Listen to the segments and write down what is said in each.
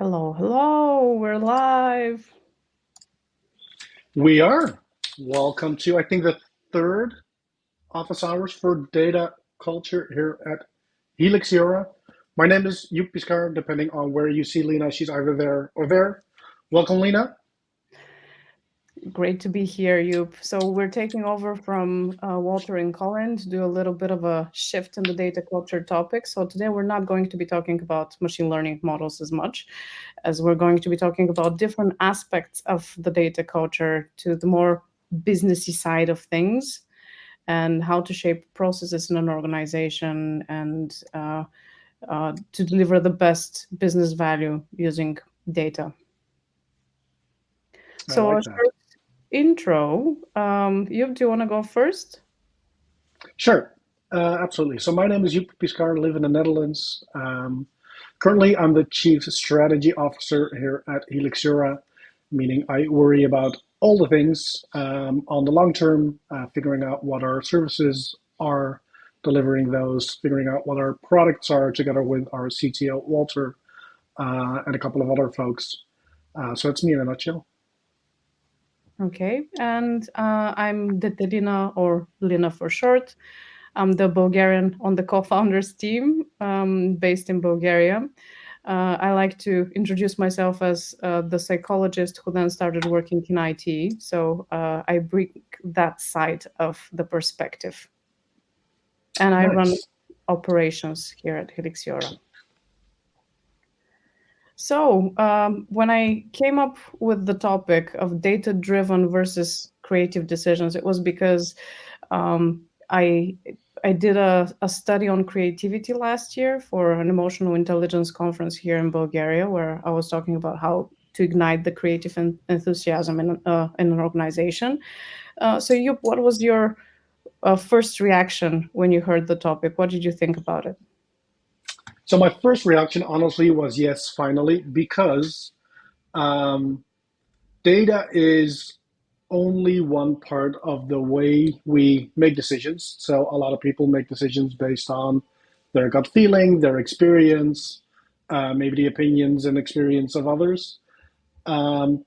Hello, hello, we're live. We are. Welcome to, I think, the third office hours for data culture here at Helix Eura. My name is Joep Piscar, depending on where you see Lena. She's either there or there. Welcome, Lena. Great to be here, Yup. So we're taking over from Walter and Colin to do a little bit of a shift in the data culture topic. So today we're not going to be talking about machine learning models as much as we're going to be talking about different aspects of the data culture to the more businessy side of things and how to shape processes in an organization and to deliver the best business value using data. I So a like that. short intro. Yup, do you want to go first? Sure, absolutely. So my name is Joep Piscar, live in the Netherlands. Currently, I'm the Chief Strategy Officer here at Helix Eura, meaning I worry about all the things on the long term, figuring out what our services are, delivering those, figuring out what our products are, together with our CTO Walter and a couple of other folks. So that's me in a nutshell. Okay, and I'm Detelina, or Lina for short. I'm the Bulgarian on the co-founders team based in Bulgaria. I like to introduce myself as the psychologist who then started working in IT. So I bring that side of the perspective. And I run Nice. operations here at Helix. So, when I came up with the topic of data driven versus creative decisions, it was because um, I I did a study on creativity last year for an emotional intelligence conference here in Bulgaria, where I was talking about how to ignite the creative enthusiasm in an organization. So, Yup, what was your first reaction when you heard the topic? What did you think about it? So my first reaction, honestly, was yes, finally, because um, data is only one part of the way we make decisions. So a lot of people make decisions based on their gut feeling, their experience, maybe the opinions and experience of others. Um,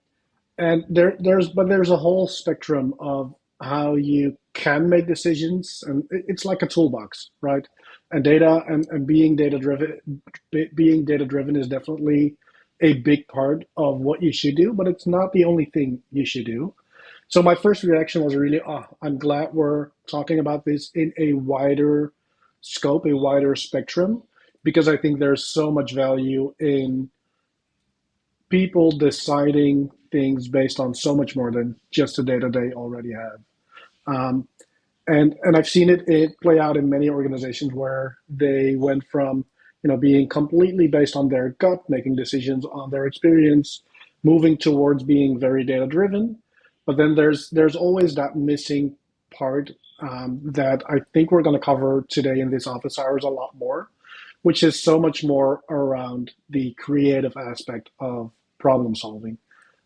and there's a whole spectrum of how you can make decisions, and it's like a toolbox, right? And data and being data driven is definitely a big part of what you should do, but it's not the only thing you should do. So my first reaction was really, oh, I'm glad we're talking about this in a wider scope, a wider spectrum, because I think there's so much value in people deciding things based on so much more than just the data they already have. Um, and I've seen it play out in many organizations where they went from being completely based on their gut, making decisions on their experience, moving towards being very data driven. But then there's always that missing part that I think we're going to cover today in this office hours a lot more, which is so much more around the creative aspect of problem solving.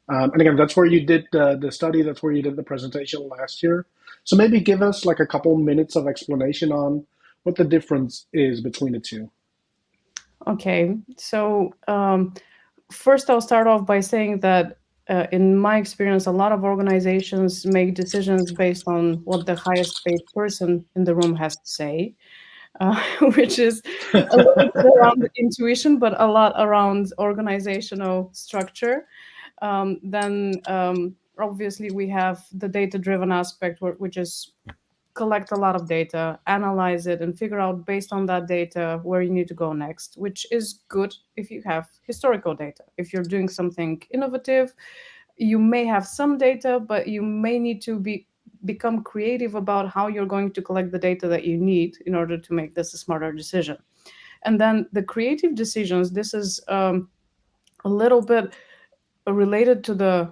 And again, that's where you did the study, that's where you did the presentation last year. So maybe give us like a couple minutes of explanation on what the difference is between the two. Okay, so first, I'll start off by saying that in my experience, a lot of organizations make decisions based on what the highest paid person in the room has to say, which is a little bit around intuition, but a lot around organizational structure. Then obviously we have the data-driven aspect, which is collect a lot of data, analyze it, and figure out based on that data where you need to go next, which is good if you have historical data. If you're doing something innovative, you may have some data, but you may need to become creative about how you're going to collect the data that you need in order to make this a smarter decision. And then the creative decisions, this is a little bit related to the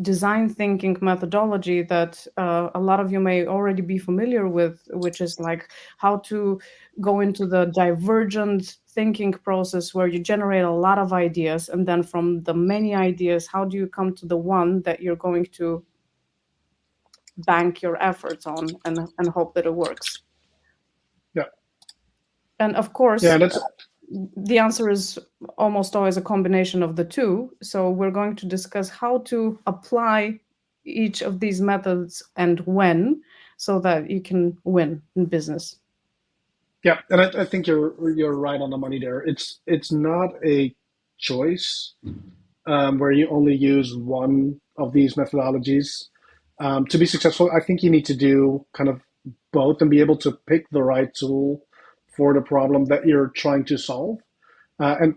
design thinking methodology that a lot of you may already be familiar with, which is like how to go into the divergent thinking process where you generate a lot of ideas. And then from the many ideas, how do you come to the one that you're going to bank your efforts on and hope that it works? Yeah, And of yeah, course, that's the answer is almost always a combination of the two. So we're going to discuss how to apply each of these methods and when, so that you can win in business. Yeah, and I think you're right on the money there. It's not a choice where you only use one of these methodologies. To be successful, I think you need to do kind of both and be able to pick the right tool for the problem that you're trying to solve. And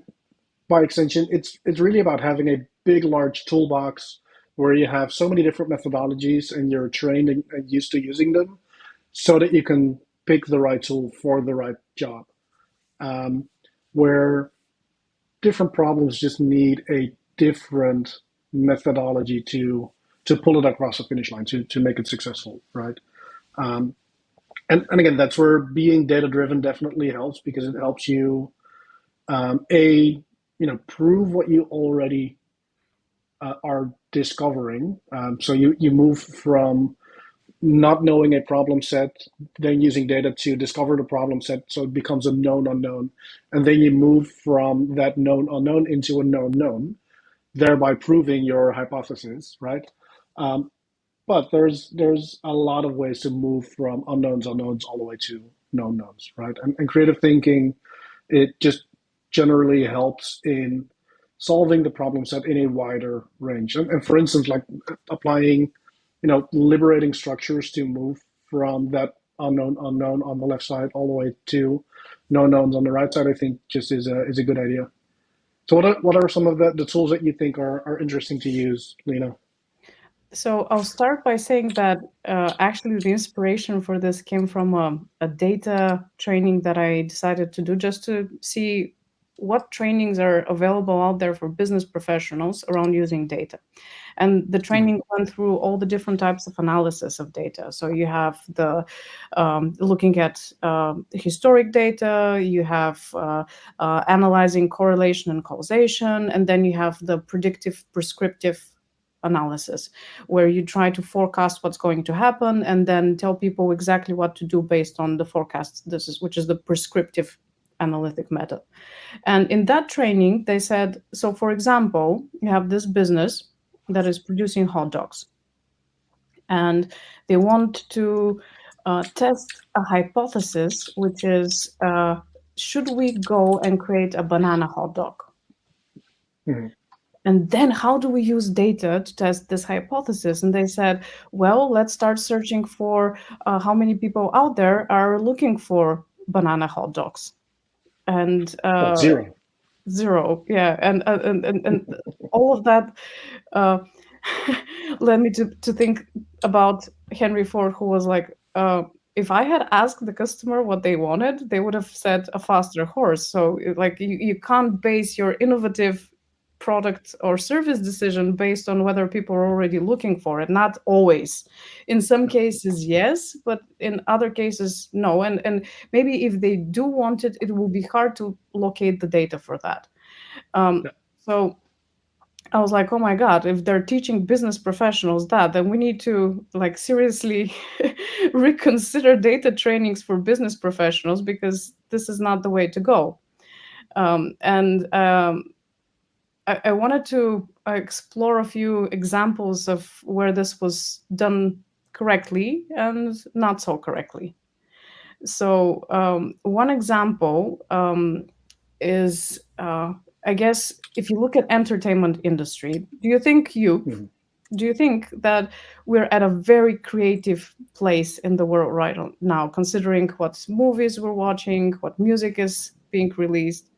by extension, it's really about having a big, large toolbox where you have so many different methodologies and you're trained and used to using them, so that you can pick the right tool for the right job. Um, where different problems just need a different methodology to pull it across the finish line to make it successful, right? Um, and again, that's where being data driven definitely helps, because it helps you a prove what you already are discovering. So you move from not knowing a problem set, then using data to discover the problem set, so it becomes a known unknown, and then you move from that known unknown into a known known, thereby proving your hypothesis, right? Um, but there's a lot of ways to move from unknowns all the way to known knowns, right? And creative thinking, it just generally helps in solving the problem set in a wider range. And for instance, like applying, liberating structures to move from that unknown unknown on the left side all the way to known knowns on the right side, I think just is a good idea. So what are some of the tools that you think are interesting to use, Lena? So I'll start by saying that actually the inspiration for this came from a data training that I decided to do just to see what trainings are available out there for business professionals around using data. And the Mhm. training went through all the different types of analysis of data. So you have the looking at historic data, you have analyzing correlation and causation, and then you have the predictive prescriptive analysis, where you try to forecast what's going to happen and then tell people exactly what to do based on the forecasts. This is which is the prescriptive analytic method. And in that training, they said, so for example, you have this business that is producing hot dogs, and they want to test a hypothesis, which is should we go and create a banana hot dog? Mhm. And then how do we use data to test this hypothesis? And they said, well, let's start searching for how many people out there are looking for banana hot dogs. And Well, zero. zero, yeah, and all of that uh, led me to think about Henry Ford, who was like, if I had asked the customer what they wanted, they would have said a faster horse. So, like, you can't base your innovative product or service decision based on whether people are already looking for it. Not always. In some cases, yes, but in other cases, no. And maybe if they do want it, it will be hard to locate the data for that. Yeah. So I was like, oh my God, if they're teaching business professionals that, then we need to like seriously reconsider data trainings for business professionals, because this is not the way to go. And I wanted to explore a few examples of where this was done correctly and not so correctly. So one example is, I guess, if you look at entertainment industry, Mhm. do you think that we're at a very creative place in the world right now, considering what movies we're watching, what music is being released?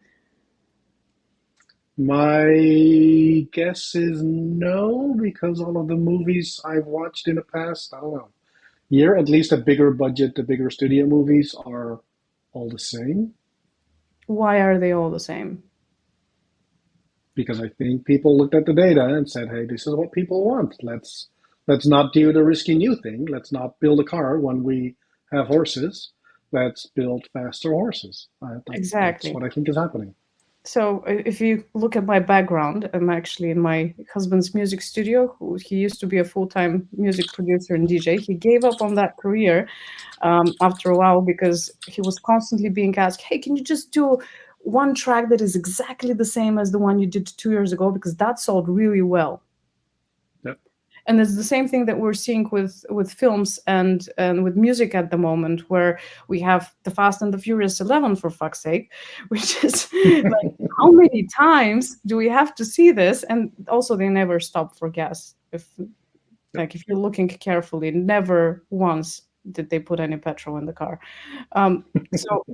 My guess is no, because all of the movies I've watched in the past, I don't know, year, at least the bigger budget, the bigger studio movies are all the same. Why are they all the same? Because I think people looked at the data and said, "Hey, this is what people want. Let's not do the risky new thing. Let's not build a car when we have horses. Let's build faster horses." That's Exactly. what I think is happening. So if you look at my background, I'm actually in my husband's music studio. He used to be a full-time music producer and DJ. He gave up on that career after a while because he was constantly being asked, "Hey, can you just do one track that is exactly the same as the one you did 2 years ago because that sold really well. Yep. And it's the same thing that we're seeing with films and with music at the moment, where we have the Fast and the Furious 11, for fuck's sake, which is like, how many times do we have to see this? And also, they never stop for gas. Yep. If you're looking carefully, never once did they put any petrol in the car. Um, so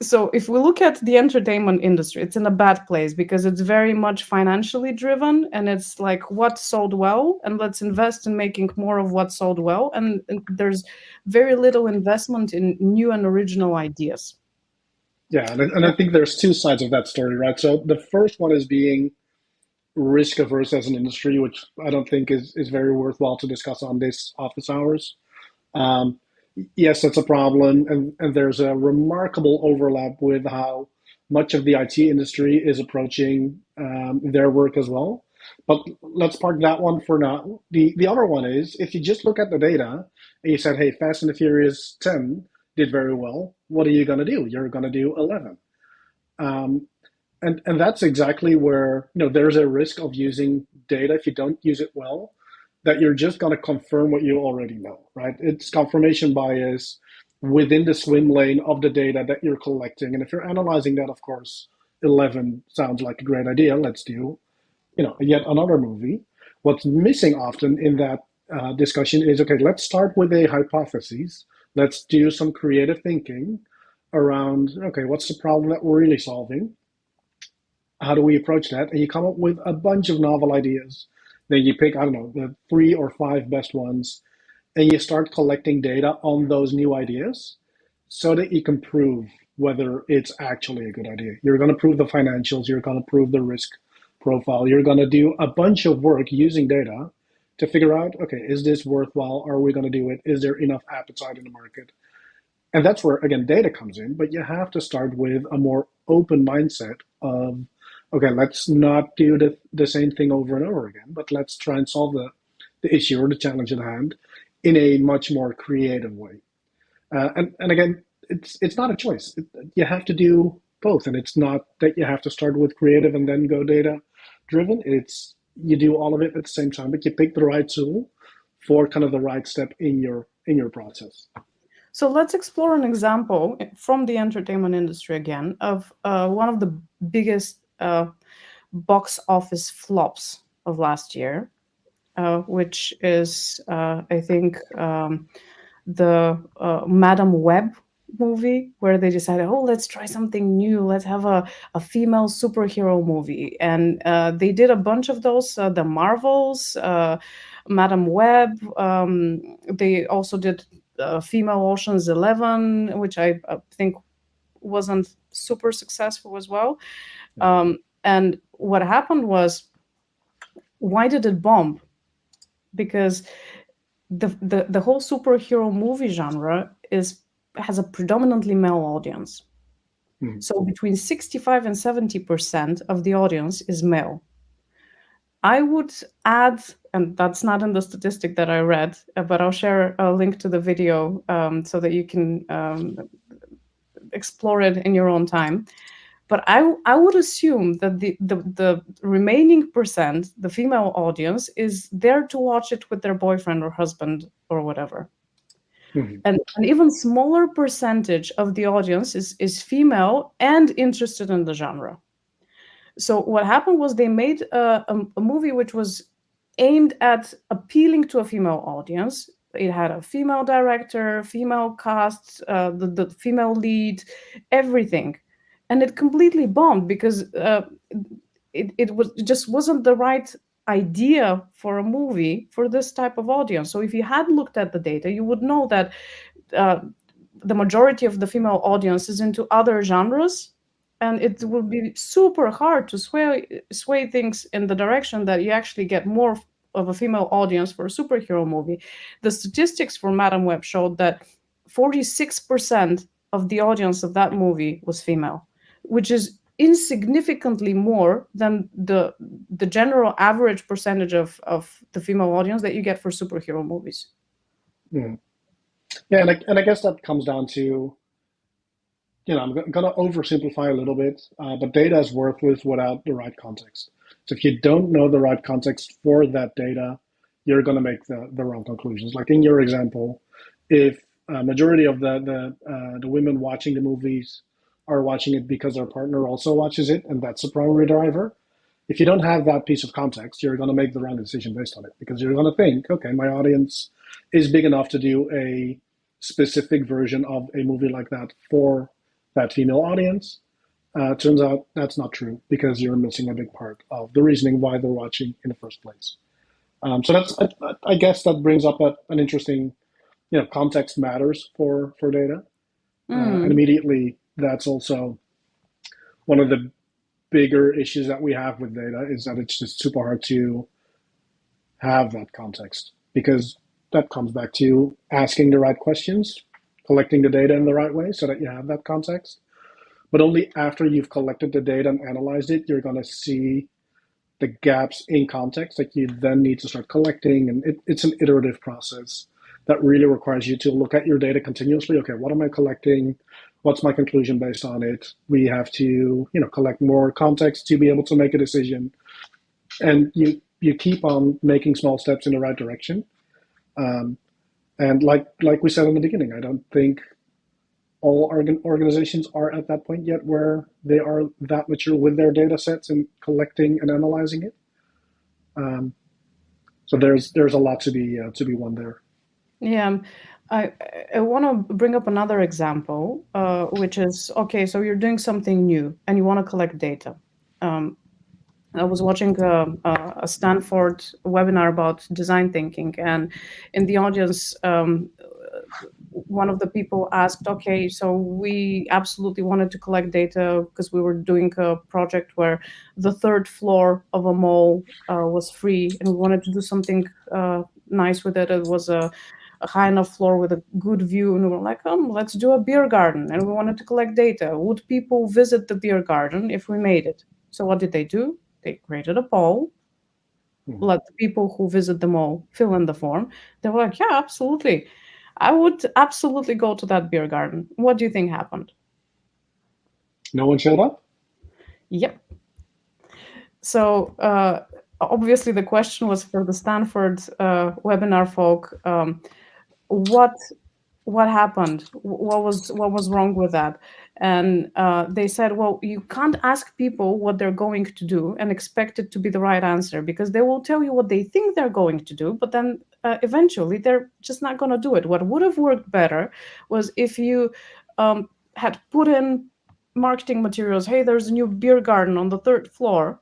so if we look at the entertainment industry, it's in a bad place because it's very much financially driven, and it's like what sold well, and let's invest in making more of what sold well, and there's very little investment in new and original ideas. Yeah, and I think there's two sides of that story, right? So the first one is being risk averse as an industry, which I don't think is very worthwhile to discuss on this office hours. Um, yes, that's a problem, and there's a remarkable overlap with how much of the IT industry is approaching their work as well. But let's park that one for now. The other one is if you just look at the data and you said, "Hey, Fast and the Furious 10 did very well," what are you going to do? You're going to do 11. Um, and that's exactly where there's a risk of using data if you don't use it well, that you're just going to confirm what you already know, right? It's confirmation bias within the swim lane of the data that you're collecting. And if you're analyzing that, of course, 11 sounds like a great idea. Let's do yet another movie. What's missing often in that discussion is, okay, let's start with a hypothesis. Let's do some creative thinking around, okay, what's the problem that we're really solving? How do we approach that? And you come up with a bunch of novel ideas. Then you pick, I don't know, the 3 or 5 best ones, and you start collecting data on those new ideas so that you can prove whether it's actually a good idea. You're going to prove the financials, you're going to prove the risk profile, you're going to do a bunch of work using data to figure out, okay, is this worthwhile? Are we going to do it? Is there enough appetite in the market? And that's where, again, data comes in, but you have to start with a more open mindset of, okay, let's not do the same thing over and over again, but let's try and solve the issue or the challenge at hand in a much more creative way. And again, it's not a choice. You have to do both, and it's not that you have to start with creative and then go data driven. It's you do all of it at the same time, but you pick the right tool for kind of the right step in your process. So let's explore an example from the entertainment industry again of one of the biggest box office flops of last year, which is, I think, the Madam Web movie, where they decided, oh, let's try something new. Let's have a female superhero movie. And they did a bunch of those, the Marvels, Madam Web. They also did female Ocean's 11, which I think wasn't super successful as well. And what happened was, why did it bomb? Because the whole superhero movie genre has a predominantly male audience. Mhm. So between 65 and 70% of the audience is male. I would add, and that's not in the statistic that I read, but I'll share a link to the video so that you can explore it in your own time. But I would assume that the remaining percent, the female audience, is there to watch it with their boyfriend or husband or whatever. Mhm. And an even smaller percentage of the audience is female and interested in the genre. So what happened was they made a movie which was aimed at appealing to a female audience. It had a female director, female cast, the female lead, everything, and it completely bombed because it just wasn't the right idea for a movie for this type of audience. So if you had looked at the data, you would know that uh, the majority of the female audience is into other genres, and it would be super hard to sway things in the direction that you actually get more of a female audience for a superhero movie. The statistics for Madam Web showed that 46% of the audience of that movie was female, which is insignificantly more than the general average percentage of the female audience that you get for superhero movies. Mhm. Yeah, and I guess that comes down to I'm going to oversimplify a little bit, but data is worthless without the right context. So if you don't know the right context for that data, you're going to make the wrong conclusions. Like in your example, if a majority of the women watching the movies are watching it because their partner also watches it, and that's the primary driver. If you don't have that piece of context, you're going to make the wrong decision based on it because you're going to think, okay, my audience is big enough to do a specific version of a movie like that for that female audience. Turns out that's not true because you're missing a big part of the reasoning why they're watching in the first place. So I guess that brings up an interesting, context matters for data, and Mm. immediately that's also one of the bigger issues that we have with data is that it's just super hard to have that context because that comes back to asking the right questions, collecting the data in the right way so that you have that context. But only after you've collected the data and analyzed it, you're going to see the gaps in context that you then need to start collecting. And it's an iterative process that really requires you to look at your data continuously. Okay, what am I collecting? What's my conclusion based on it? We have to, collect more context to be able to make a decision. And you keep on making small steps in the right direction. Um, and like we said in the beginning, I don't think all organizations are at that point yet where they are that mature with their data sets and collecting and analyzing it. Um, so there's a lot to be won there. Yeah, I I want to bring up another example, which is okay. So you're doing something new and you want to collect data. Um, I was watching a Stanford webinar about design thinking, and in the audience, one of the people asked, "Okay, so we absolutely wanted to collect data because we were doing a project where the third floor of a mall was free, and we wanted to do something nice with it. It was a high enough floor with a good view, and we were like, let's do a beer garden, and we wanted to collect data. Would people visit the beer garden if we made it? So what did they do? They created a poll, Mhm. let the people who visit the mall fill in the form. They were like, yeah, absolutely. I would absolutely go to that beer garden. What do you think happened? No one showed up. Yep. So obviously the question was for the Stanford webinar folk. What what happened? What was wrong with that? And they said, well, you can't ask people what they're going to do and expect it to be the right answer because they will tell you what they think they're going to do, but then eventually they're just not going to do it. What would have worked better was if you had put in marketing materials. Hey, there's a new beer garden on the third floor,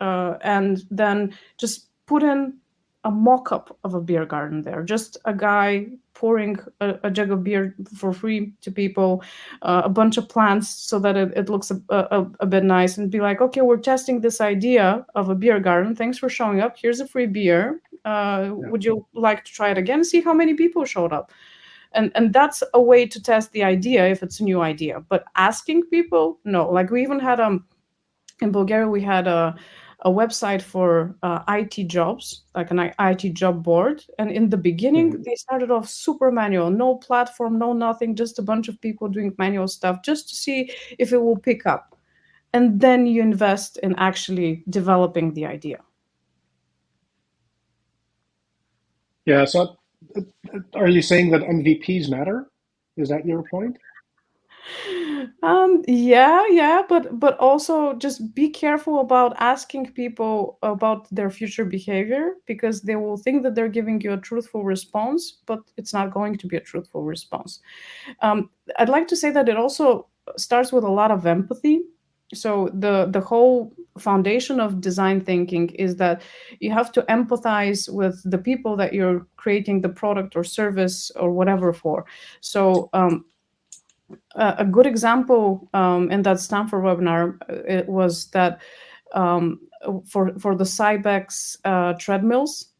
and then just put in a mock-up of a beer garden there, just a guy pouring a jug of beer for free to people, a bunch of plants so that it looks a bit nice, and be like, okay, we're testing this idea of a beer garden, thanks for showing up, here's a free beer, Yeah. would you like to try it again, see how many people showed up. And that's a way to test the idea if it's a new idea. But asking people, no. Like we even had in Bulgaria, we had a website for IT jobs, like an IT job board. And in the beginning, Mhm. they started off super manual, no platform, no nothing, just a bunch of people doing manual stuff just to see if it will pick up. And then you invest in actually developing the idea. Yeah. So, are you saying that MVPs matter? Is that your point? Yeah, but also just be careful about asking people about their future behavior because they will think that they're giving you a truthful response, but it's not going to be a truthful response. Um, I'd like to say that it also starts with a lot of empathy. So the whole foundation of design thinking is that you have to empathize with the people that you're creating the product or service or whatever for. So a good example in that Stanford webinar it was that for the Cybex treadmills,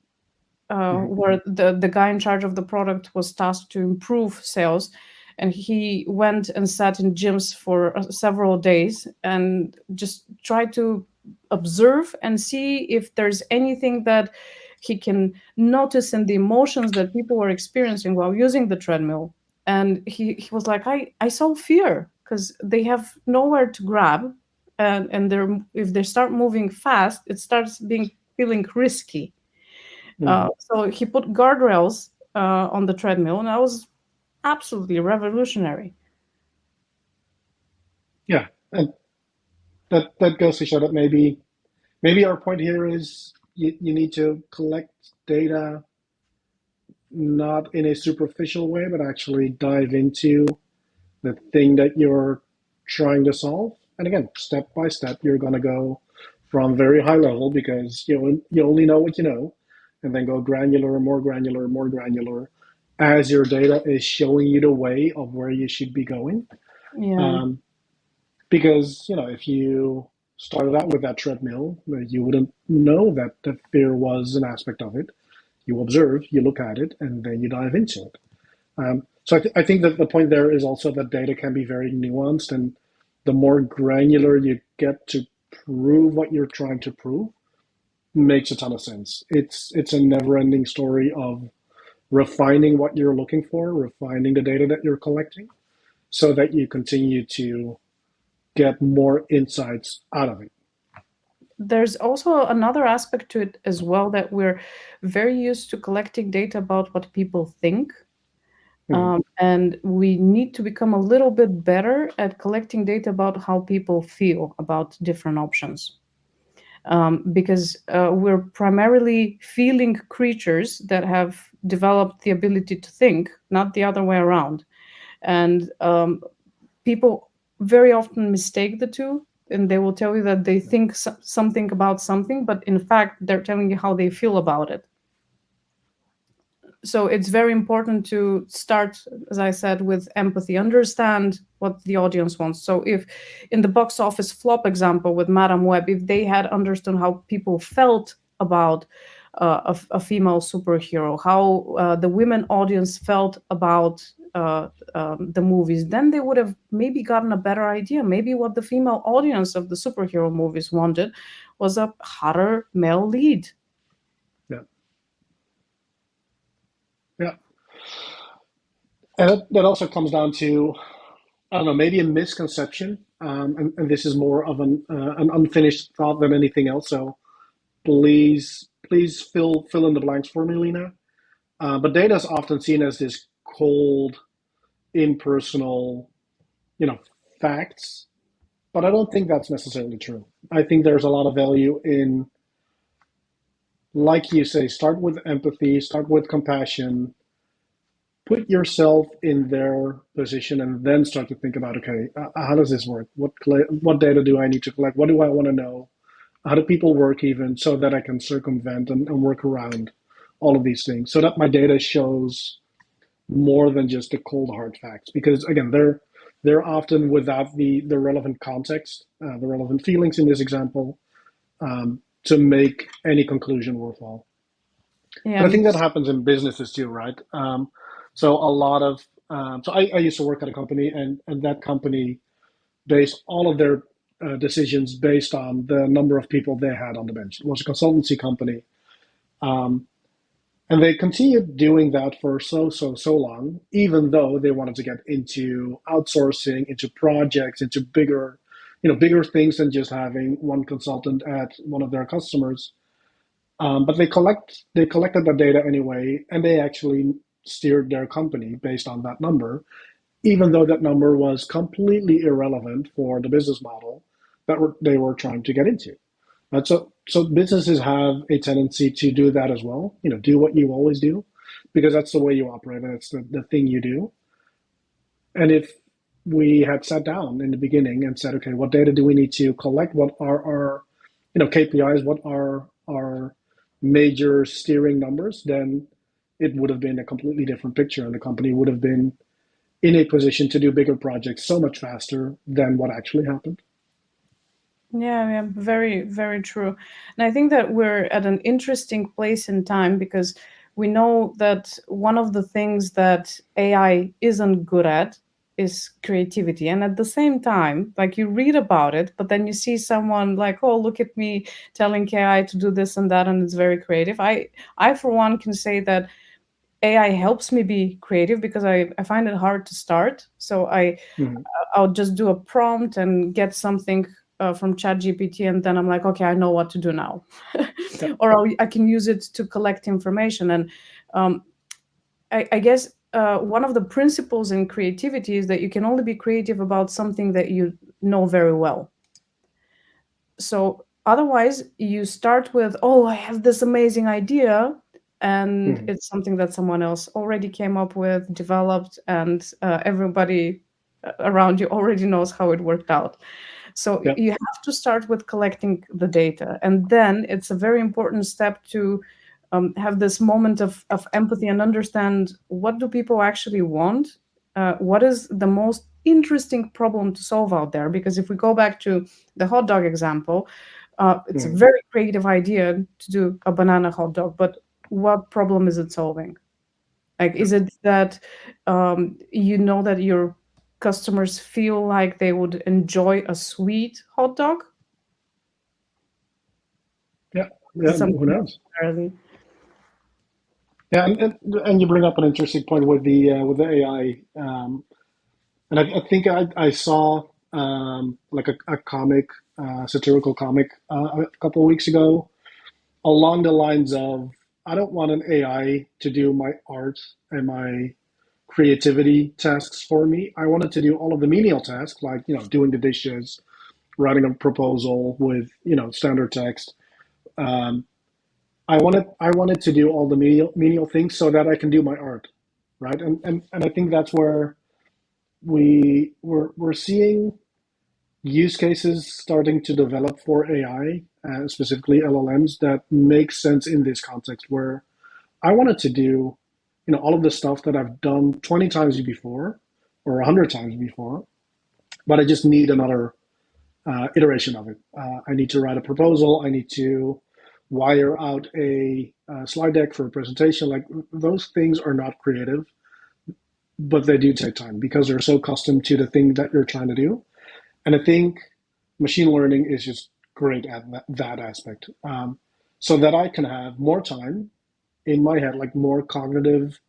Mhm. where the guy in charge of the product was tasked to improve sales, and he went and sat in gyms for several days and just tried to observe and see if there's anything that he can notice in the emotions that people were experiencing while using the treadmill. And he was like, I saw fear. because they have nowhere to grab, and they're if they start moving fast, it starts being feeling risky. Mhm. So he put guardrails on the treadmill, and that was absolutely revolutionary. Yeah, and that goes to show that maybe our point here is you need to collect data not in a superficial way, but actually dive into the thing that you're trying to solve. And again, step by step, you're going to go from very high level because you only know what you know, and then go granular, more granular, more granular, as your data is showing you the way of where you should be going. Yeah. Um, because if you started out with that treadmill, you wouldn't know that the fear was an aspect of it. You observe, you look at it, and then you dive into it. So I think that the point there is also that data can be very nuanced, and the more granular you get to prove what you're trying to prove, makes a ton of sense. It's a never-ending story of refining what you're looking for, refining the data that you're collecting, so that you continue to get more insights out of it. There's also another aspect to it as well, that we're very used to collecting data about what people think. Mhm. And we need to become a little bit better at collecting data about how people feel about different options. Because we're primarily feeling creatures that have developed the ability to think, not the other way around. And people very often mistake the two, and they will tell you that they think something about something, but in fact, they're telling you how they feel about it. So it's very important to start, as I said, with empathy, understand what the audience wants. So if in the box office flop example with Madame Web, if they had understood how people felt about a female superhero, how the women audience felt about the movies, then they would have maybe gotten a better idea. Maybe what the female audience of the superhero movies wanted was a hotter male lead. Yeah, yeah, and that also comes down to, I don't know, maybe a misconception, and this is more of an unfinished thought than anything else. So please fill in the blanks for me, Lena. But data is often seen as this cold, impersonal, you know, facts. But I don't think that's necessarily true. I think there's a lot of value in, like you say, start with empathy, start with compassion, put yourself in their position, and then start to think about, okay, how does this work? What data do I need to collect? What do I want to know? How do people work, even so that I can circumvent and work around all of these things, so that my data shows more than just the cold hard facts. Because again, they're often without the relevant context, the relevant feelings in this example, to make any conclusion worthwhile. Yeah. And I think that happens in businesses too, right? So a lot of so I used to work at a company, and that company based all of their decisions based on the number of people they had on the bench. It was a consultancy company, um, and they continued doing that for so long, even though they wanted to get into outsourcing, into projects, into bigger things than just having one consultant at one of their customers. But they collected the data anyway, and they actually steered their company based on that number, even though that number was completely irrelevant for the business model they were trying to get into. So businesses have a tendency to do that as well. Do what you always do, because that's the way you operate, and it's the thing you do. And if we had sat down in the beginning and said, okay, what data do we need to collect? What are our KPIs? What are our major steering numbers? Then it would have been a completely different picture, and the company would have been in a position to do bigger projects so much faster than what actually happened. Yeah, yeah, very, very true. And I think that we're at an interesting place in time, because we know that one of the things that AI isn't good at is creativity. And at the same time, like, you read about it, but then you see someone like, oh, look at me telling AI to do this and that, and it's very creative. I for one, can say that AI helps me be creative because I find it hard to start. So Mhm. I'll just do a prompt and get something from ChatGPT, and then I'm like, okay, I know what to do now, Yeah. or I can use it to collect information. And um, I guess one of the principles in creativity is that you can only be creative about something that you know very well. So otherwise, you start with, oh, I have this amazing idea, and Mhm. it's something that someone else already came up with, developed, and everybody around you already knows how it worked out. So Yeah. you have to start with collecting the data. And then it's a very important step to have this moment of empathy and understand what do people actually want? What is the most interesting problem to solve out there? Because if we go back to the hot dog example, it's a Mhm. very creative idea to do a banana hot dog, but what problem is it solving? Like, Yeah. is it that you know that your customers feel like they would enjoy a sweet hot dog? Yeah. Is Yeah. it something Who knows? entirely? Yeah, and you bring up an interesting point with the AI, and I think I saw like a comic, satirical comic, a couple of weeks ago, along the lines of, I don't want an AI to do my art and my creativity tasks for me. I wanted to do all of the menial tasks, like doing the dishes, writing a proposal with standard text. Um, I wanted to do all the menial things so that I can do my art, right? And I think that's where we're seeing use cases starting to develop for AI, specifically LLMs, that make sense in this context where I wanted to do, all of the stuff that I've done 20 times before or 100 times before, but I just need another iteration of it. I need to write a proposal. I need to wire out a slide deck for a presentation. Like those things are not creative, but they do take time because they're so accustomed to the thing that you're trying to do. And I think machine learning is just great at that aspect, so that I can have more time in my head, like more cognitive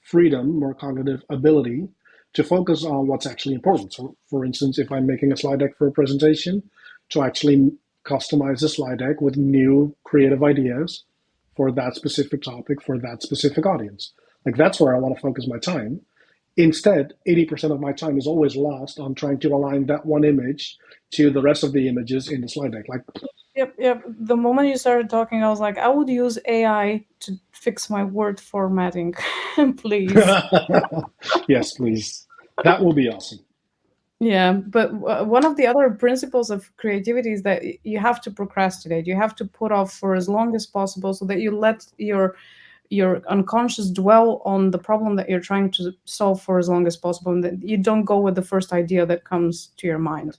freedom, more cognitive ability to focus on what's actually important. So, for instance, if I'm making a slide deck for a presentation, to actually customize the slide deck with new creative ideas for that specific topic, for that specific audience. Like that's where I want to focus my time. Instead, 80% of my time is always lost on trying to align that one image to the rest of the images in the slide deck. Like, Yep, yep. The moment you started talking, I was like, I would use AI to fix my word formatting, please. yes, please. That will be awesome. Yeah, but one of the other principles of creativity is that you have to procrastinate. You have to put off for as long as possible so that you let your unconscious dwell on the problem that you're trying to solve for as long as possible, and that you don't go with the first idea that comes to your mind.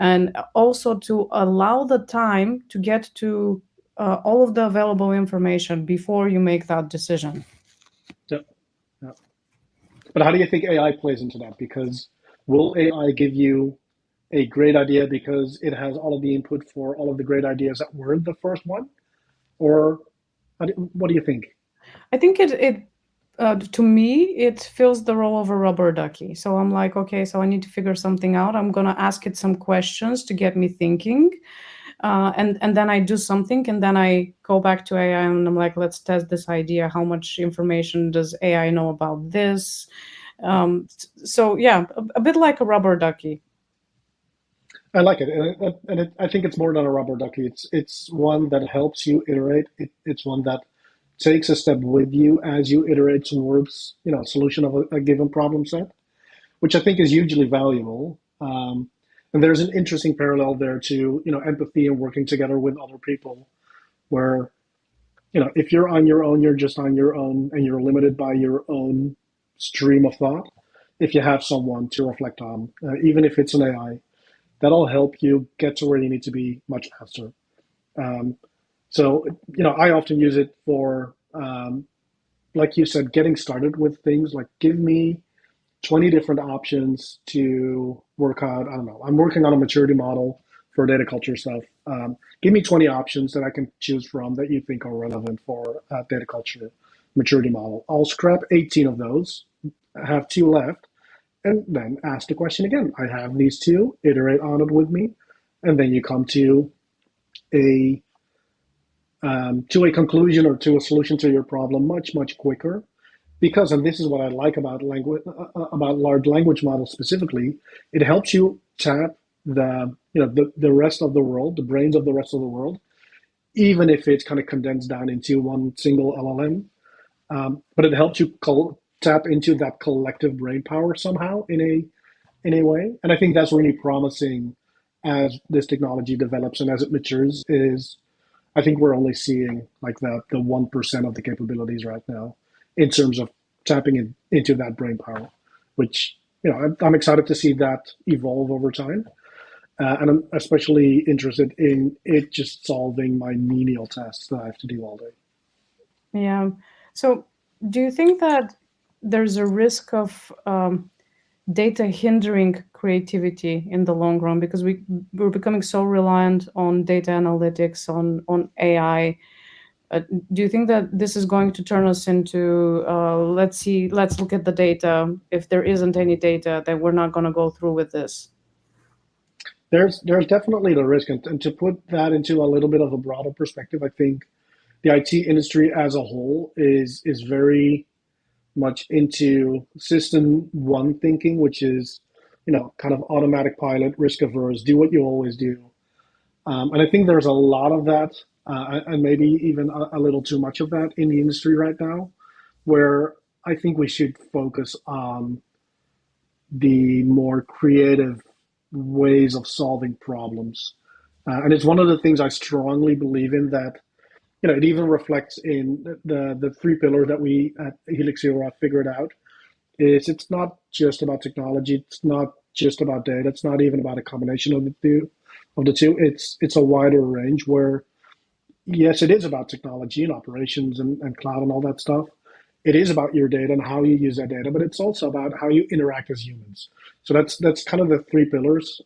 And also to allow the time to get to all of the available information before you make that decision. Yeah, yeah. But how do you think AI plays into that? Because will AI give you a great idea because it has all of the input for all of the great ideas that were the first one? Or what do you think? I think it to me it fills the role of a rubber ducky. So I'm like, okay, so I need to figure something out. I'm gonna ask it some questions to get me thinking, and then I do something, and then I go back to AI and I'm like, let's test this idea. How much information does AI know about this? So yeah, a bit like a rubber ducky. I like it, I think it's more than a rubber ducky. It's one that helps you iterate. It's one that takes a step with you as you iterate towards solution of a given problem set, which I think is hugely valuable. And there's an interesting parallel there to empathy and working together with other people, where if you're on your own, you're just on your own, and you're limited by your own stream of thought. If you have someone to reflect on, even if it's an AI, that'll help you get to where you need to be much faster. Um, so, I often use it for, like you said, getting started with things. Like, give me 20 different options to work out. I don't know. I'm working on a maturity model for data culture stuff. Give me 20 options that I can choose from that you think are relevant for data culture. maturity model. I'll scrap 18 of those, have two left, and then ask the question again. I have these two, iterate on it with me, and then you come a to a conclusion or to a solution to your problem much quicker. Because, and this is what I like about language, about large language models specifically, it helps you tap the rest of the world, the brains of the rest of the world, even if it's kind of condensed down into one single LLM. But it helps you tap into that collective brain power somehow in a way. And I think that's really promising as this technology develops and as it matures. Is I think we're only seeing like the 1% of the capabilities right now in terms of tapping into that brain power, which I'm excited to see that evolve over time. And I'm especially interested in it just solving my menial tasks that I have to do all day. Yeah. So, do you think that there's a risk of data hindering creativity in the long run because we're becoming so reliant on data analytics, on AI? Do you think that this is going to turn us into let's look at the data. If there isn't any data, then we're not going to go through with this. There's definitely the risk, and to put that into a little bit of a broader perspective, I think the IT industry as a whole is very much into system one thinking, which is kind of automatic pilot, risk averse, do what you always do. And I think there's a lot of that, and maybe even a little too much of that in the industry right now, where I think we should focus on the more creative ways of solving problems. And it's one of the things I strongly believe in, that it even reflects in the three pillars that we at Helix Zero have figured out. Is it's not just about technology, it's not just about data, it's not even about a combination of the two. It's a wider range where, yes, it is about technology and operations and cloud and all that stuff. It is about your data and how you use that data, but it's also about how you interact as humans. So that's kind of the three pillars,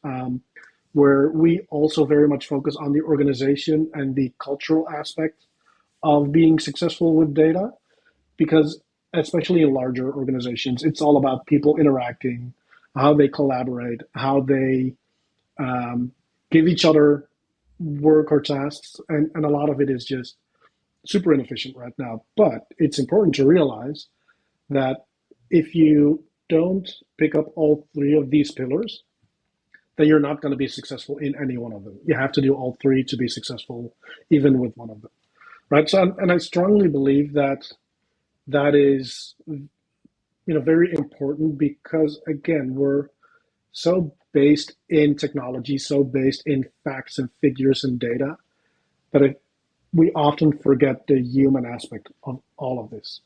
where we also very much focus on the organization and the cultural aspect of being successful with data, because especially in larger organizations, it's all about people interacting, how they collaborate, how they give each other work or tasks, and a lot of it is just super inefficient right now. But it's important to realize that if you don't pick up all three of these pillars, then you're not going to be successful in any one of them. You have to do all three to be successful, even with one of them, right? So, and I strongly believe that that is very important, because again, we're so based in technology, so based in facts and figures and data, that we often forget the human aspect of all of this.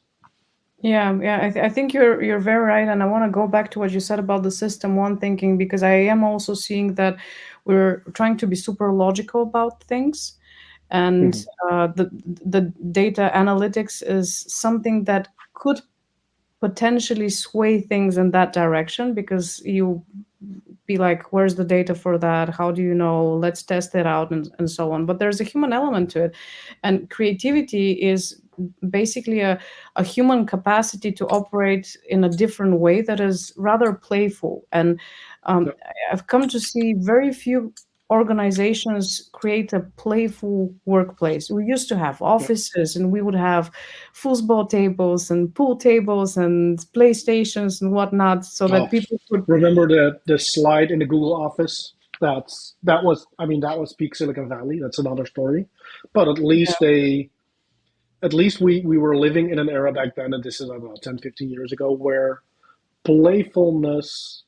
Yeah, yeah, I think you're very right, and I want to go back to what you said about the system one thinking because I am also seeing that we're trying to be super logical about things, and Mm-hmm. the data analytics is something that could potentially sway things in that direction because you be like, where's the data for that? How do you know? Let's test it out and so on. But there's a human element to it. And creativity is basically a human capacity to operate in a different way that is rather playful. And Yep. I've come to see very few organizations create a playful workplace. We used to have Yep. offices and we would have foosball tables and pool tables and playstations and whatnot so that Oh, people could. remember the slide in the Google Office? That was peak Silicon Valley. That's another story. But at least we were living in an era back then, and this is about 10, 15 years ago, where playfulness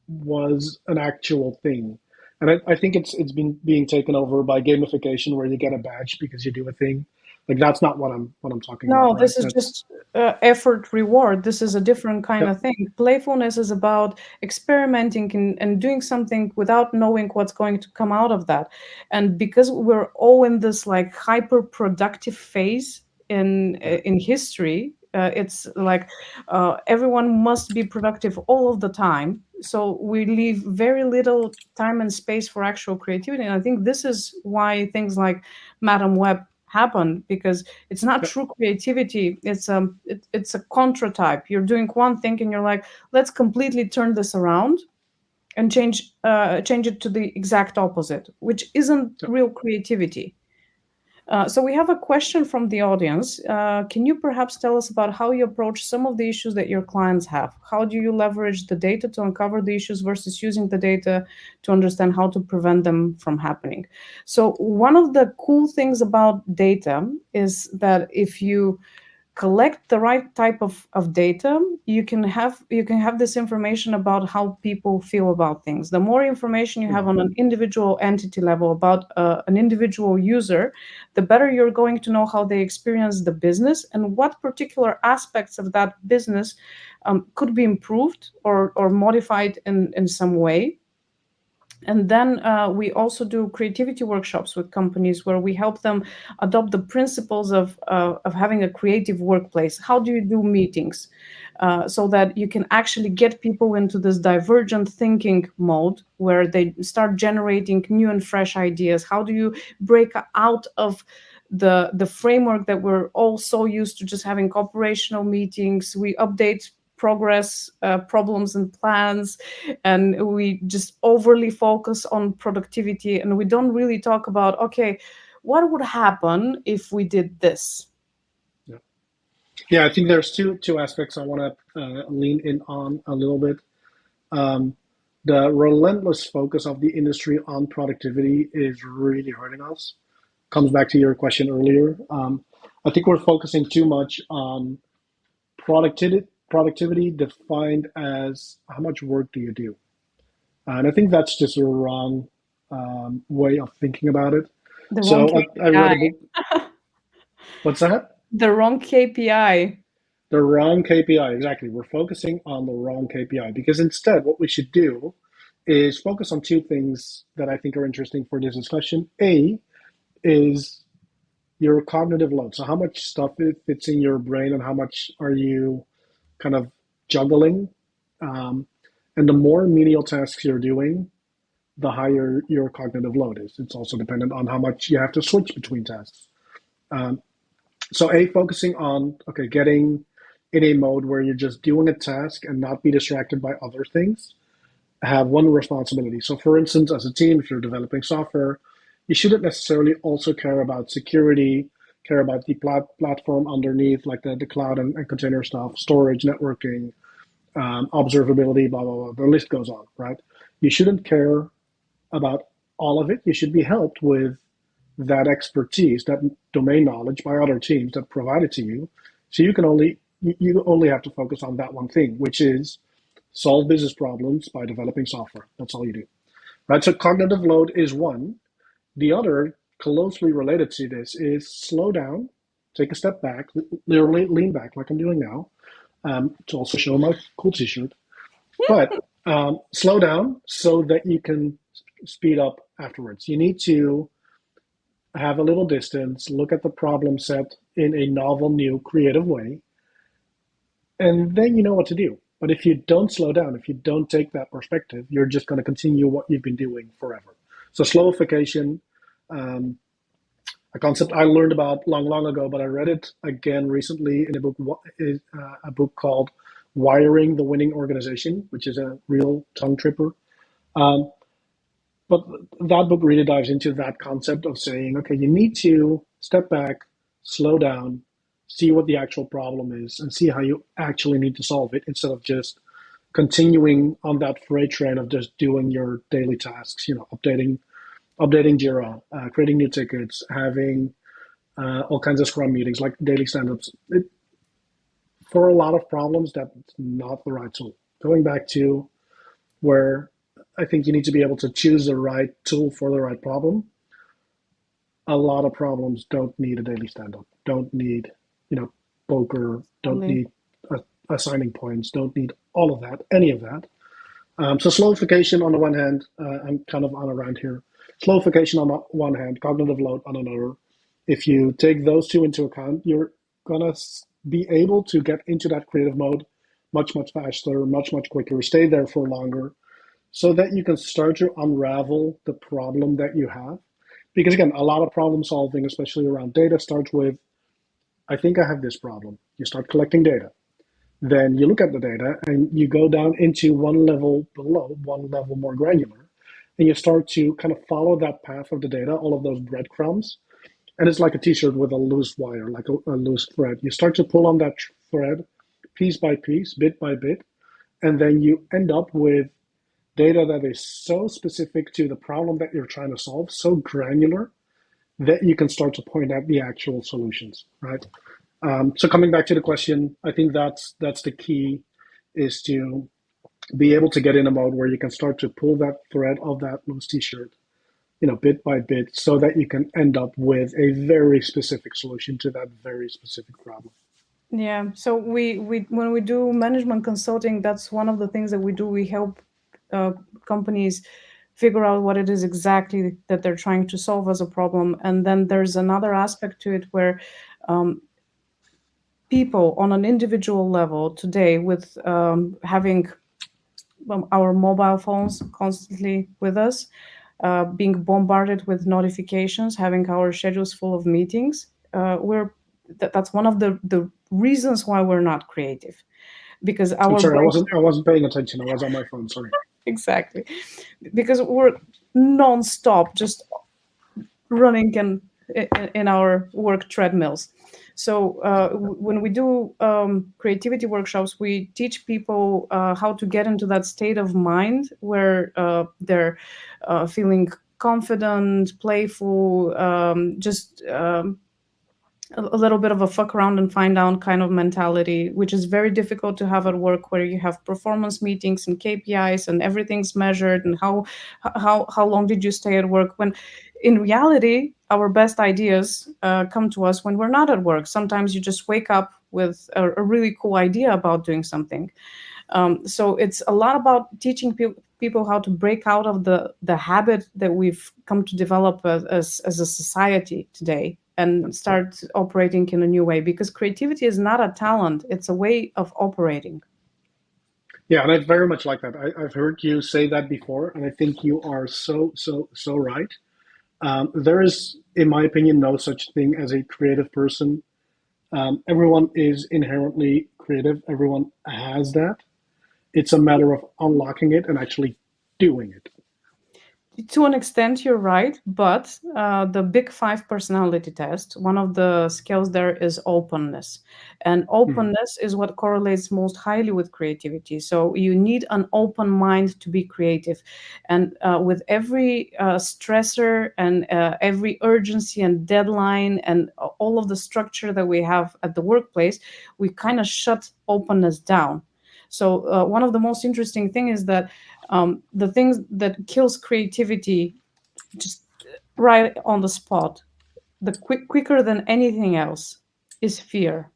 was an actual thing. And I think it's been being taken over by gamification, where you get a badge because you do a thing. Like, that's not what I'm talking about, No, right? this is That's just effort reward. This is a different kind Yep. of thing. Playfulness is about experimenting and doing something without knowing what's going to come out of that. And because we're all in this like hyper productive phase Yeah. in history, it's like everyone must be productive all of the time. So we leave very little time and space for actual creativity. And I think this is why things like Madam Web happen because it's not Yep. true creativity. It's a contra type. You're doing one thing and you're like, let's completely turn this around and change it to the exact opposite, which isn't Yep. real creativity. So we have a question from the audience. Can you perhaps tell us about how you approach some of the issues that your clients have? How do you leverage the data to uncover the issues versus using the data to understand how to prevent them from happening? So one of the cool things about data is that if you collect the right type of data, you can have this information about how people feel about things. The more information you have Mhm. on an individual entity level about an individual user, the better you're going to know how they experience the business and what particular aspects of that business could be improved or modified in some way. And then we also do creativity workshops with companies where we help them adopt the principles of having a creative workplace. How do you do meetings so that you can actually get people into this divergent thinking mode where they start generating new and fresh ideas? How do you break out of the framework that we're all so used to just having operational meetings? We update progress problems and plans, and we just overly focus on productivity, and we don't really talk about, okay, what would happen if we did this? Yeah. Yeah, I think there's two aspects I want to lean in on a little bit. Um, the relentless focus of the industry on productivity is really hurting us. Comes back to your question earlier. I think we're focusing too much on productivity defined as how much work do you do, and I think that's just a wrong way of thinking about it. The wrong So I read KPI. a book. What's that? The wrong KPI. The wrong KPI, exactly. We're focusing on the wrong KPI because instead, what we should do is focus on two things that I think are interesting for this discussion. A is your cognitive load. So, how much stuff fits in your brain and how much are you kind of juggling? Um, and the more menial tasks you're doing, the higher your cognitive load is. It's also dependent on how much you have to switch between tasks. Um, So A, focusing on, okay, getting in a mode where you're just doing a task and not be distracted by other things, have one responsibility. So for instance, as a team, if you're developing software, you shouldn't necessarily also care about security, care about the platform underneath, like the cloud and container stuff, storage, networking, observability, blah, blah, blah. The list goes on, right? You shouldn't care about all of it. You should be helped with that expertise, that domain knowledge by other teams that provide it to you. So you only have to focus on that one thing, which is solve business problems by developing software. That's all you do. Right? So cognitive load is one. The other closely related to this is slow down, take a step back, literally lean back like I'm doing now, to also show my cool t-shirt. But slow down so that you can speed up afterwards. You need to have a little distance, look at the problem set in a novel, new, creative way, and then you know what to do. But if you don't slow down, if you don't take that perspective, you're just going to continue what you've been doing forever. So slowification, um, a concept I learned about long, long ago, but I read it again recently in a book called "Wiring the Winning Organization," which is a real tongue tripper. Um, But that book really dives into that concept of saying, okay, you need to step back, slow down, see what the actual problem is, and see how you actually need to solve it instead of just continuing on that freight train of just doing your daily tasks, updating Jira, creating new tickets, having all kinds of Scrum meetings, like daily stand-ups. For a lot of problems, that's not the right tool. Going back to where I think you need to be able to choose the right tool for the right problem. A lot of problems don't need a daily stand up, don't need, poker, don't Only. need assigning points, don't need all of that, any of that. So slowification on the one hand, I'm kind of on around here. Slowification on the one hand, cognitive load on another. If you take those two into account, you're gonna be able to get into that creative mode much, much faster, much, much quicker, stay there for longer, so that you can start to unravel the problem that you have. because again, a lot of problem solving, especially around data, starts with, I think I have this problem. You start collecting data. Then you look at the data and you go down into one level below, one level more granular, and you start to kind of follow that path of the data, all of those breadcrumbs. And it's like a t-shirt with a loose wire, like a loose thread. You start to pull on that thread piece by piece, bit by bit, and then you end up with data that is so specific to the problem that you're trying to solve, so granular that you can start to point out the actual solutions, right? So coming back to the question, I think that's the key, is to be able to get in a mode where you can start to pull that thread of that loose t-shirt, bit by bit, so that you can end up with a very specific solution to that very specific problem. Yeah. So we when we do management consulting, that's one of the things that we do. We help uh, companies figure out what it is exactly that they're trying to solve as a problem, and then there's another aspect to it where um, people on an individual level today, with having our mobile phones constantly with us, being bombarded with notifications, having our schedules full of meetings, that's one of the reasons why we're not creative, because I'm our sorry, I brain wasn't I wasn't paying attention. I was on my phone. Sorry. exactly, because we're non-stop just running in our work treadmills. So when we do creativity workshops, we teach people how to get into that state of mind where they're feeling confident, playful, just a little bit of a fuck around and find out kind of mentality, which is very difficult to have at work, where you have performance meetings and KPIs and everything's measured, and how long did you stay at work, when in reality our best ideas come to us when we're not at work. Sometimes you just wake up with a really cool idea about doing something. So it's a lot about teaching people how to break out of the habit that we've come to develop as a society today, and start operating in a new way, because creativity is not a talent, it's a way of operating. Yeah, and I very much like that. I've heard you say that before, and I think you are so right. There is, in my opinion, no such thing as a creative person. Everyone is inherently creative. Everyone has that. It's a matter of unlocking it and actually doing it. To an extent, you're right, but the big five personality test, one of the skills there is openness. And Mhm. openness is what correlates most highly with creativity. So you need an open mind to be creative. And with every stressor and every urgency and deadline and all of the structure that we have at the workplace, we kind of shut openness down. So one of the most interesting thing is that the things that kills creativity just right on the spot, the quicker than anything else, is fear.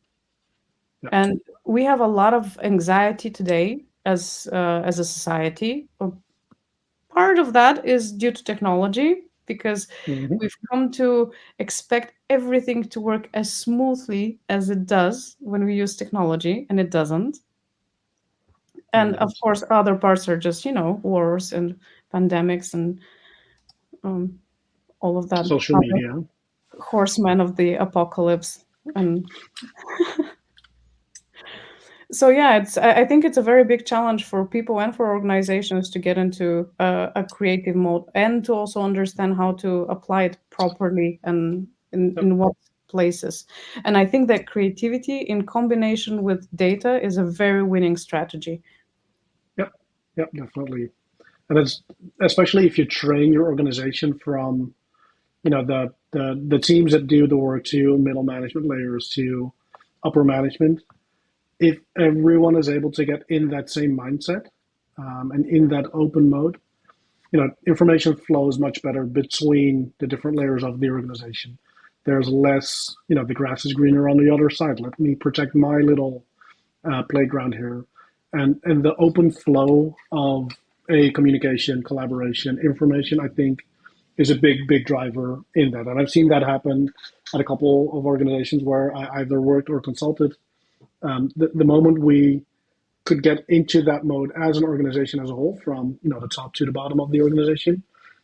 Yeah. And we have a lot of anxiety today as a society. Part of that is due to technology, because Mhm. we've come to expect everything to work as smoothly as it does when we use technology, and it doesn't. No, And it of is. course other parts are just, wars and pandemics and um, all of that Social other media. horsemen of the apocalypse. And so yeah, I think it's a very big challenge for people and for organizations to get into a creative mode, and to also understand how to apply it properly and Yep. in what places. And I think that creativity in combination with data is a very winning strategy. Yep. Yep. Definitely. And it's especially if you train your organization from the teams that do the work to middle management layers to upper management. If everyone is able to get in that same mindset and in that open mode, information flows much better between the different layers of the organization. There's less, the grass is greener on the other side. Let me protect my little playground here, and the open flow of a communication, collaboration, information, I think, is a big driver in that. And I've seen that happen at a couple of organizations where I either worked or consulted. The moment we could get into that mode as an organization as a whole, from the top to the bottom of the organization,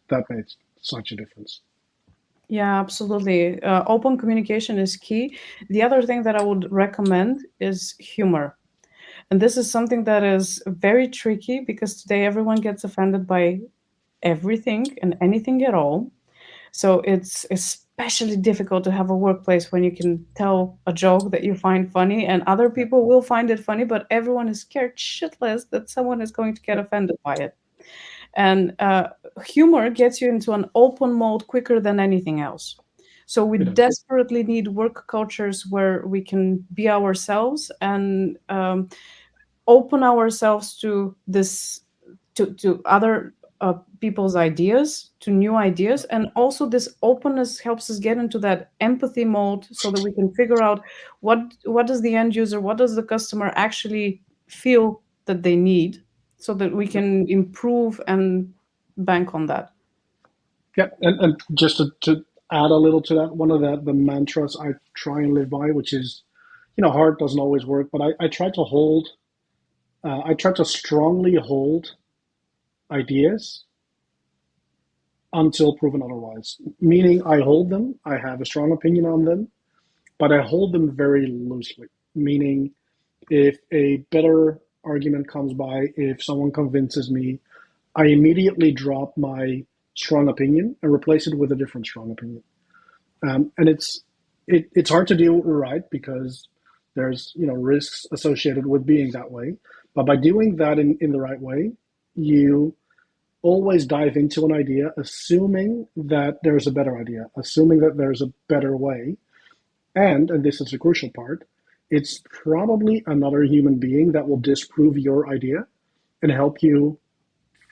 that made such a difference. Yeah, absolutely. Open communication is key. The other thing that I would recommend is humor. And this is something that is very tricky because today everyone gets offended by everything and anything at all. So it's especially difficult to have a workplace when you can tell a joke that you find funny and other Yeah. people will find it funny, but everyone is scared shitless that someone is going to get Yep. offended by it. And humor gets you into an open mode quicker than anything else. So we It is. desperately need work cultures where we can be ourselves and open ourselves to this to other people's ideas, to new ideas, Yep. and also this openness helps us get into that empathy mode so that we can figure out what does the end user, what does the customer actually feel that they need, so that we Yep. can improve and bank on that. Yep. And just to add a little to that, one of the mantras I try and live by, which is, hard doesn't always work, but I try to I try to strongly hold ideas until proven otherwise. Meaning, I hold them, I have a strong opinion on them, but I hold them very loosely. Meaning, if a better argument comes by, if someone convinces me, I immediately drop my strong opinion and replace it with a different strong opinion. And it's hard to do right because there's risks associated with being that way. But by doing that in the right way, you always dive into an idea assuming that there's a better idea, assuming that there's a better way. And this is the crucial part, it's probably another human being that will disprove your idea and help you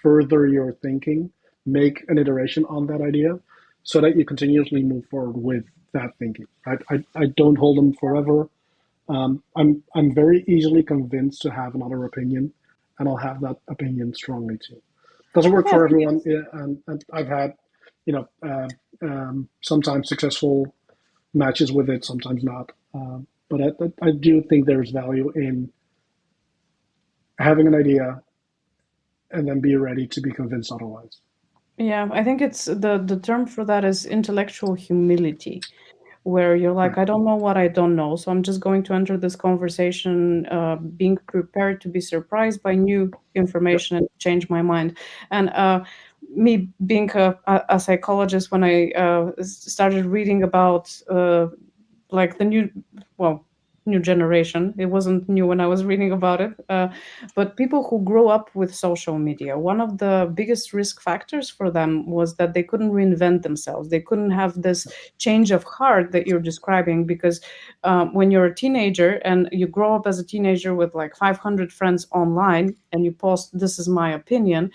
further your thinking, make an iteration on that idea so that you continuously move forward with that thinking. I don't hold them forever. I'm very easily convinced to have another opinion, and I'll have that opinion strongly too. Doesn't work Yeah, I for think everyone, it's yeah, and I've had, sometimes successful matches with it, sometimes not. But I do think there's value in having an idea and then be ready to be convinced otherwise. yeah, I think it's the term for that is intellectual humility, where you're like, Right. I don't know what I don't know, so I'm just going to enter this conversation being prepared to be surprised by new Yep. information and change my mind. And me being a psychologist, when I started reading about like the new, well, new generation. It wasn't new when I was reading about it, but people who grow up with social media, one of the biggest risk factors for them was that they couldn't reinvent themselves. They couldn't have this change of heart that you're describing because when you're a teenager and you grow up as a teenager with like 500 friends online and you post, "This is my opinion,"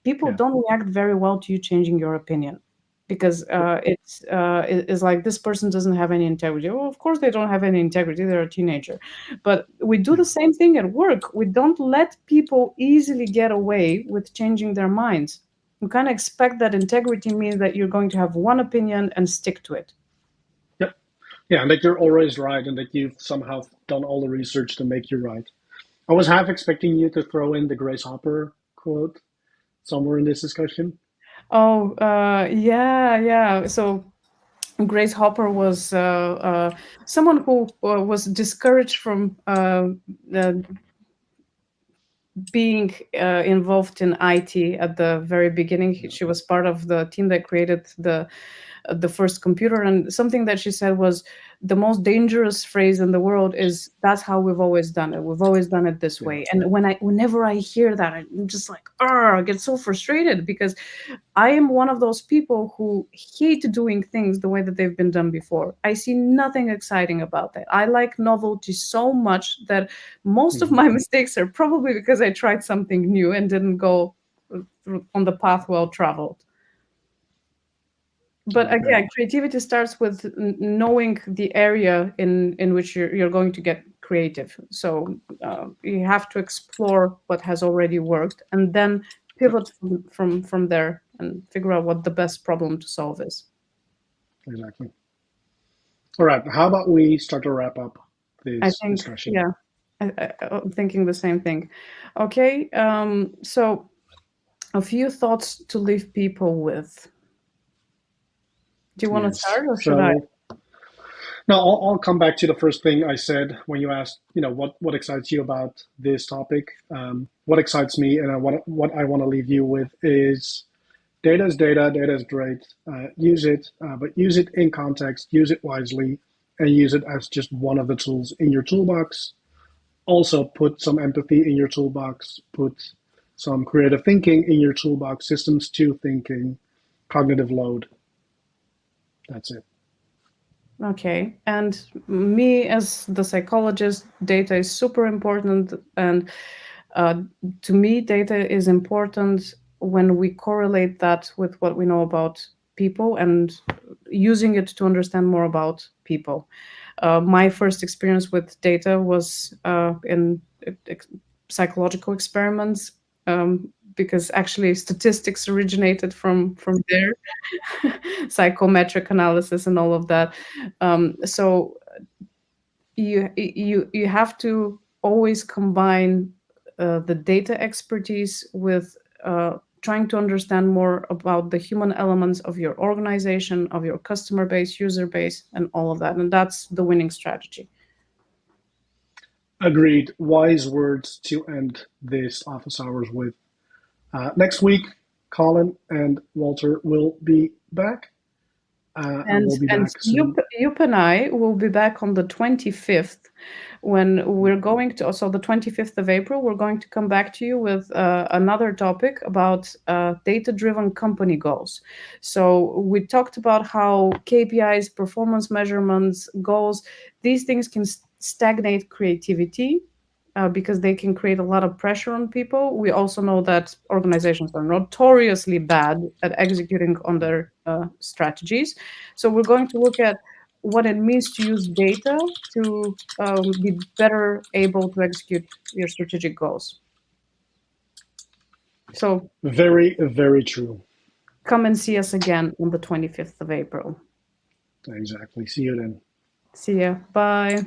people Yeah. don't react very well to you changing your opinion because Yep. it's like this person doesn't have any integrity. Well, of course they don't have any integrity. They're a teenager, but we do Yeah. the same thing at work. We don't let people easily get away with changing their minds. You kind of expect that integrity means that you're going to have one opinion and stick to it. Yep. Yeah, and that you're always right, and that you've somehow done all the research to make you right. I was half expecting you to throw in the Grace Hopper quote somewhere in this discussion. Oh, yeah, yeah. So Grace Hopper was someone who was discouraged from uh, being involved in IT at the very beginning. Yeah. She was part of the team that created the first computer, and something that she said was the most dangerous phrase in the world is "That's how we've always done it. We've always done it this Yeah. way." And whenever I hear that, I'm just like, "Oh, I get so frustrated," because I am one of those people who hate doing things the way that they've been done before. I see nothing exciting about that. I like novelty so much that most of Mhm. my mistakes are probably because I tried something new and didn't go on the path well traveled. But Totally agree. again, creativity starts with knowing the area in which you're going to get creative. So you have to explore what has already worked and then Yep. pivot from there and figure out what the best problem to solve is. Exactly. All right. How about we start to wrap up I this think, discussion? yeah, I'm thinking the same thing. Okay, so a few thoughts to leave people with. Do you want to Yes. start or should I? So now I'll come back to the first thing I said when you asked, what excites you about this topic. What excites me, and what I want to leave you with is data is data. Data is great. Use it, but use it in context. Use it wisely, and use it as just one of the tools in your toolbox. Also, put some empathy in your toolbox. Put some creative thinking in your toolbox. Systems two thinking, cognitive load. That's it. Okay. And me, as the psychologist, data is super important. And uh, to me, data is important when we correlate that with what we know about people and using it to understand more about people. My first experience with data was in psychological experiments, because actually statistics originated from there, psychometric analysis and all of that. So you have to always combine the data expertise with trying to understand more about the human elements of your organization, of your customer base, user base, and all of that. And that's the winning strategy. Agreed. Wise words to end this office hours with. Next week, Colin and Walter will be back, and And we'll be and back soon. Joep and I will be back on the 25th when we're going to, so the 25th of April, we're going to come back to you with another topic about data-driven company goals. So we talked about how KPIs, performance measurements, goals, these things can stagnate creativity. Because they can create a lot of pressure on people. We also know that organizations are notoriously bad at executing on their strategies. So we're going to look at what it means to use data to be better able to execute your strategic goals. So Very, very true. come and see us again on the 25th of April. Exactly. See you then. See ya. Bye.